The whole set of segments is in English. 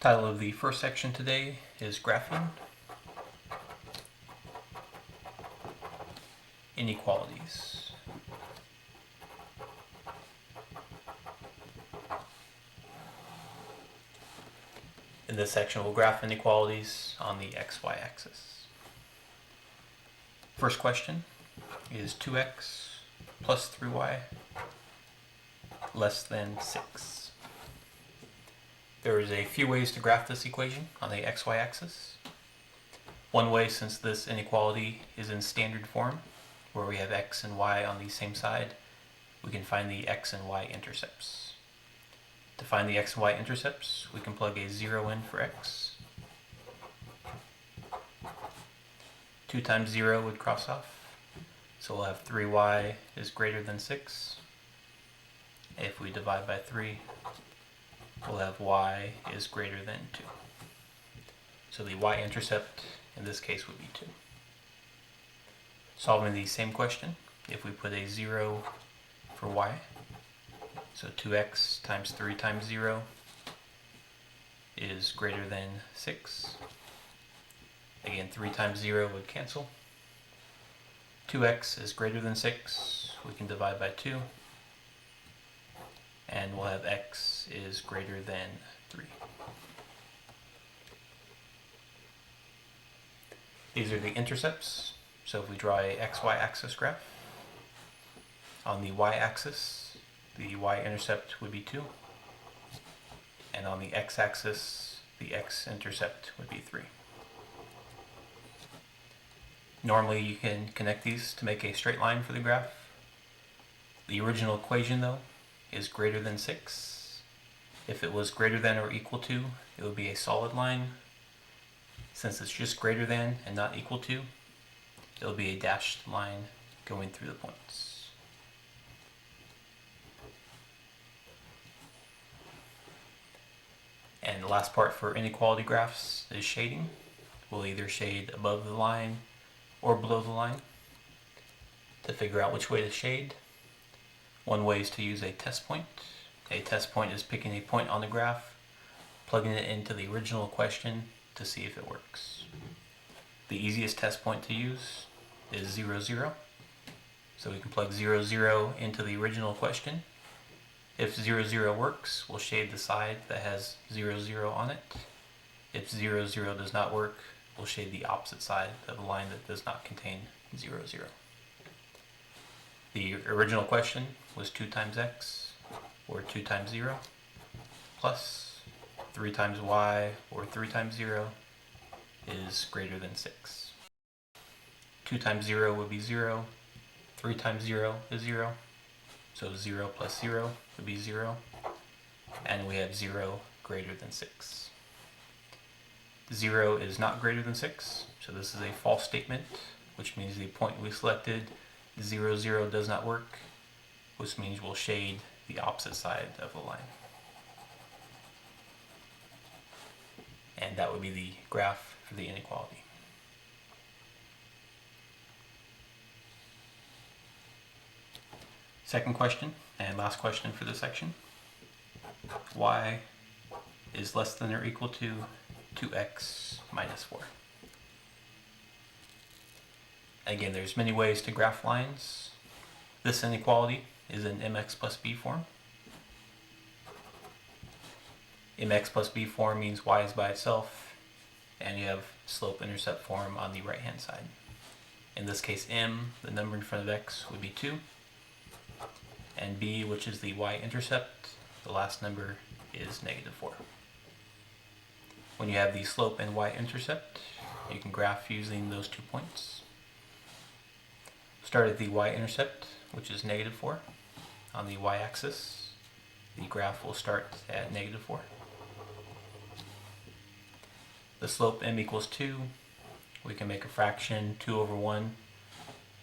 Title of the first section today is Graphing, Inequalities. In this section, we'll graph inequalities on the xy axis. First question is 2x plus 3y less than 6. There is a few ways to graph this equation on the xy axis. One way, since this inequality is in standard form, where we have x and y on the same side, we can find the x and y intercepts. To find the x and y intercepts, we can plug a 0 in for x. 2 times 0 would cross off, so we'll have 3y is greater than 6. If we divide by 3, we'll have y is greater than 2. So the y-intercept in this case would be 2. Solving the same question, if we put a 0 for y, so 2x times 3 times 0 is greater than 6. Again, 3 times 0 would cancel. 2x is greater than 6. We can divide by 2. And we'll have x is greater than 3. These are the intercepts. So if we draw a xy axis graph, on the y-axis, the y-intercept would be 2. And on the x-axis, the x-intercept would be 3. Normally you can connect these to make a straight line for the graph. The original equation, though, is greater than 6. If it was greater than or equal to, it would be a solid line. Since it's just greater than and not equal to, it will be a dashed line going through the points. And the last part for inequality graphs is shading. We'll either shade above the line or below the line. To figure out which way to shade, one way is to use a test point. A test point is picking a point on the graph, plugging it into the original question to see if it works. The easiest test point to use is 0, 0. So we can plug 0, 0 into the original question. If 0, 0 works, we'll shade the side that has 0, 0 on it. If 0, 0 does not work, we'll shade the opposite side of the line that does not contain 0, 0. The original question was 2 times x, or 2 times 0, plus 3 times y, or 3 times 0, is greater than 6. 2 times 0 would be 0, 3 times 0 is 0, so 0 plus 0 would be 0, and we have 0 greater than 6. 0 is not greater than 6, so this is a false statement, which means the point we selected, 0, 0 does not work, which means we'll shade the opposite side of the line. And that would be the graph for the inequality. Second question, and last question for this section. Y is less than or equal to 2x minus 4. Again, there's many ways to graph lines. This inequality is in mx plus b form. Mx plus b form means y is by itself, and you have slope-intercept form on the right-hand side. In this case, m, the number in front of x, would be 2, and b, which is the y-intercept, the last number is negative 4. When you have the slope and y-intercept, you can graph using those 2 points. Start at the y-intercept, which is negative 4. On the y-axis, the graph will start at negative 4. The slope m equals 2. We can make a fraction 2 over 1.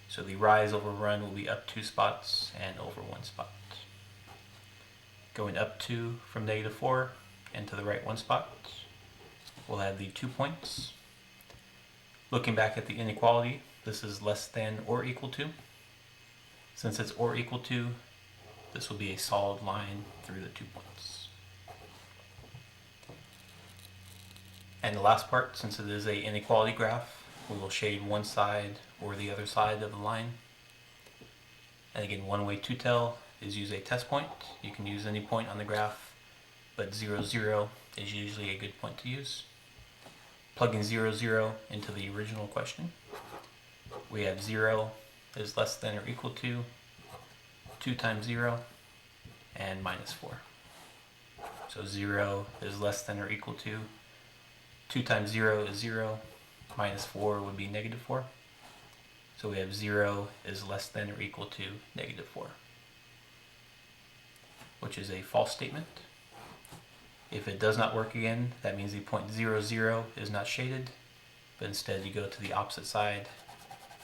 So the rise over run will be up 2 spots and over 1 spot. Going up 2 from negative 4 and to the right 1 spot, we'll have the 2 points. Looking back at the inequality, this is less than or equal to. Since it's or equal to, this will be a solid line through the 2 points. And the last part, since it is an inequality graph, we will shade one side or the other side of the line. And again, one way to tell is use a test point. You can use any point on the graph, but 0, 0 is usually a good point to use. Plugging 0, 0 into the original question, we have 0 is less than or equal to 2 times 0 and minus 4. So 0 is less than or equal to 2 times 0 is 0, minus 4 would be negative 4. So we have 0 is less than or equal to negative 4, which is a false statement. If it does not work again, that means the point 0, 0 is not shaded, but instead you go to the opposite side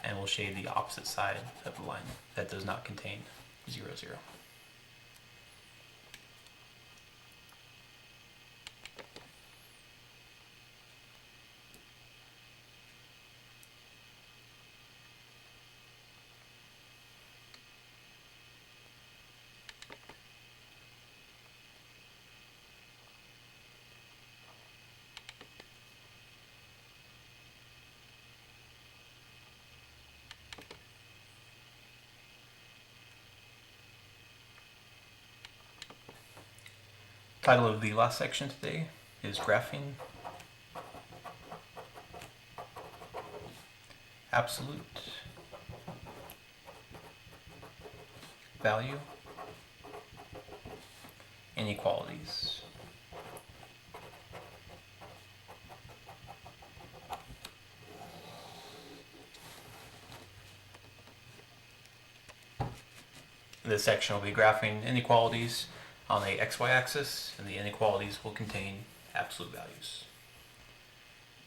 and we'll shade the opposite side of the line that does not contain 0, 0. Title of the last section today is Graphing Absolute Value Inequalities. This section will be graphing inequalities on the xy axis, and the inequalities will contain absolute values.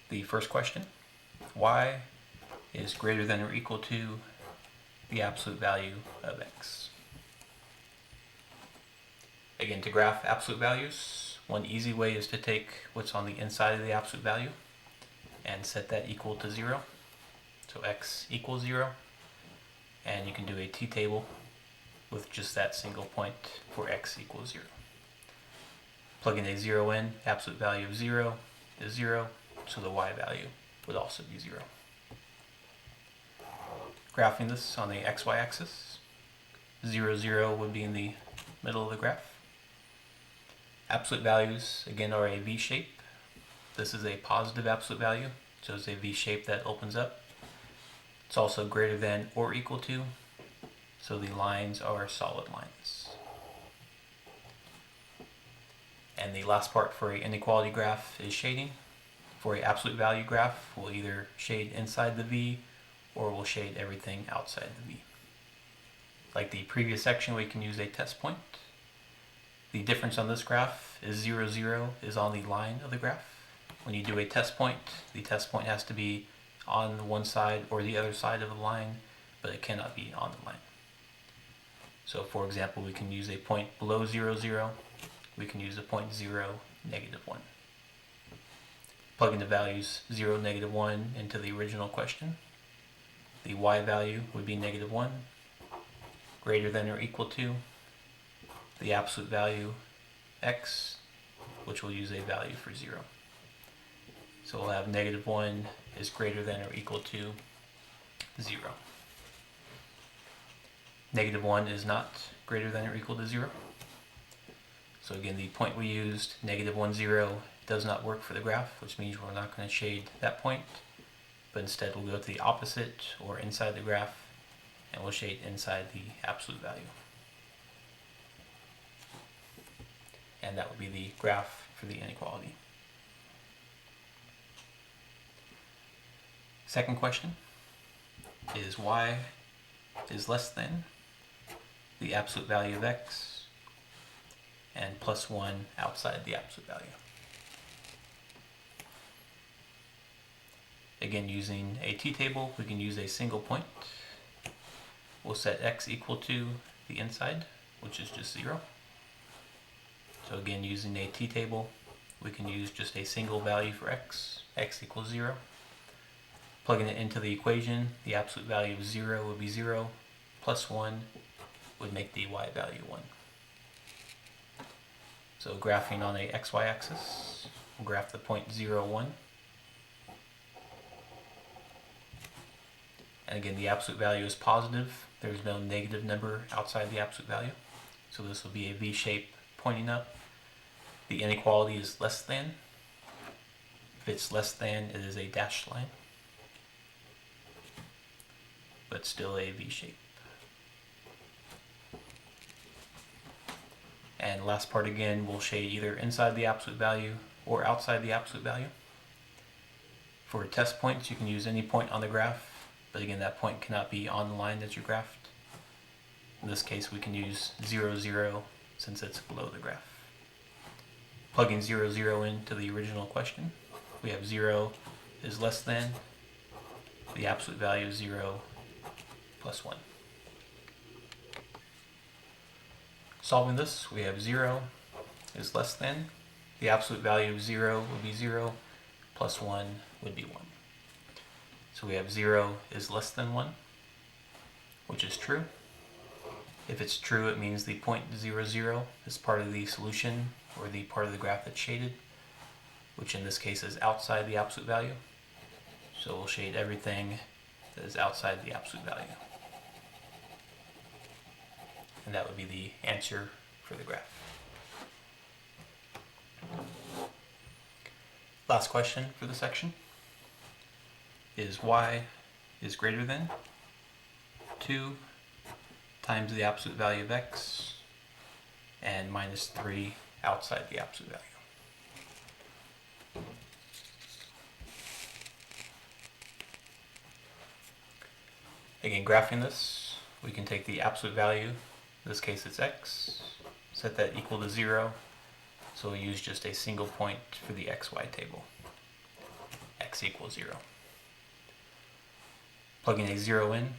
The first question, y is greater than or equal to the absolute value of x. Again, to graph absolute values, one easy way is to take what's on the inside of the absolute value and set that equal to 0. So x equals 0, and you can do a t-table with just that single point for x equals 0. Plugging a 0 in, absolute value of 0 is 0, so the y value would also be 0. Graphing this on the xy axis, 0, 0 would be in the middle of the graph. Absolute values, again, are a V shape. This is a positive absolute value, so it's a V shape that opens up. It's also greater than or equal to, so the lines are solid lines. And the last part for an inequality graph is shading. For an absolute value graph, we'll either shade inside the V or we'll shade everything outside the V. Like the previous section, we can use a test point. The difference on this graph is 0, 0 is on the line of the graph. When you do a test point, the test point has to be on one side or the other side of the line, but it cannot be on the line. So for example, we can use a point below 0, 0. We can use a point 0, negative 1. Plug in the values 0, negative 1 into the original question. The y value would be negative 1, greater than or equal to the absolute value x, which will use a value for 0. So we'll have negative 1 is greater than or equal to 0. Negative 1 is not greater than or equal to 0. So again, the point we used, negative 1, 0, does not work for the graph, which means we're not going to shade that point, but instead we'll go to the opposite or inside the graph, and we'll shade inside the absolute value. And that would be the graph for the inequality. Second question is y is less than the absolute value of x and plus 1 outside the absolute value. Again, using a t-table, we can use a single point. We'll set x equal to the inside, which is just 0. So again, using a t-table, we can use just a single value for x equals 0. Plugging it into the equation, the absolute value of 0 would be 0, plus 1 would make the y value 1. So graphing on a xy axis, we'll graph the point 0, 1. And again, the absolute value is positive. There's no negative number outside the absolute value. So this will be a V shape pointing up. The inequality is less than. If it's less than, it is a dashed line, but still a V shape. And last part again, we'll shade either inside the absolute value or outside the absolute value. For test points, you can use any point on the graph, but again, that point cannot be on the line that you graphed. In this case, we can use 0, 0 since it's below the graph. Plugging 0, 0 into the original question, we have 0 is less than, the absolute value is 0 plus 1. Solving this, we have 0 is less than, the absolute value of 0 would be 0, plus 1 would be 1. So we have 0 is less than 1, which is true. If it's true, it means the point 0, 0 is part of the solution, or the part of the graph that's shaded, which in this case is outside the absolute value. So we'll shade everything that is outside the absolute value. And that would be the answer for the graph. Last question for the section is y is greater than 2 times the absolute value of x and minus 3 outside the absolute value. Again, graphing this, we can take the absolute value, in this case it's x, set that equal to 0, so we'll use just a single point for the xy table, x equals 0. Plugging a 0 in,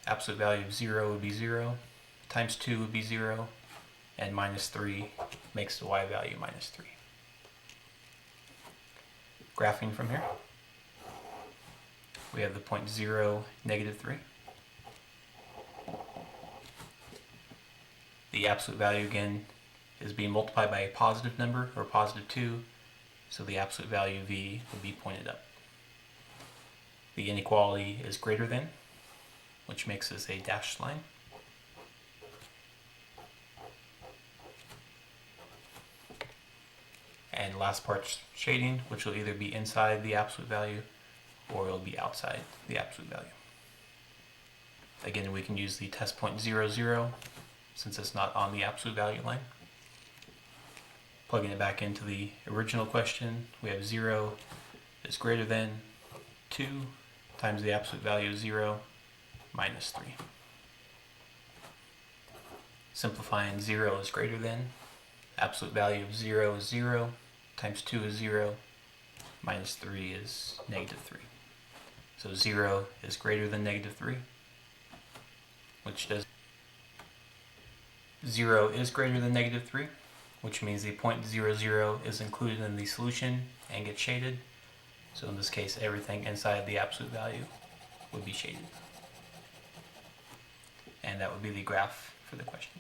absolute value of 0 would be 0, times 2 would be 0, and minus 3 makes the y value minus 3. Graphing from here, we have the point 0, negative 3. The absolute value again is being multiplied by a positive number, or positive 2, so the absolute value v will be pointed up. The inequality is greater than, which makes this a dashed line. And last part's shading, which will either be inside the absolute value or it will be outside the absolute value. Again, we can use the test point 0, 0 since it's not on the absolute value line. Plugging it back into the original question, we have 0 is greater than 2 times the absolute value of 0 minus 3. Simplifying, 0 is greater than, absolute value of 0 is 0, times 2 is 0, minus 3 is negative 3. So 0 is greater than negative 3, which does 0 is greater than negative 3, which means the point 0, 0 is included in the solution and gets shaded. So in this case, everything inside the absolute value would be shaded. And that would be the graph for the question.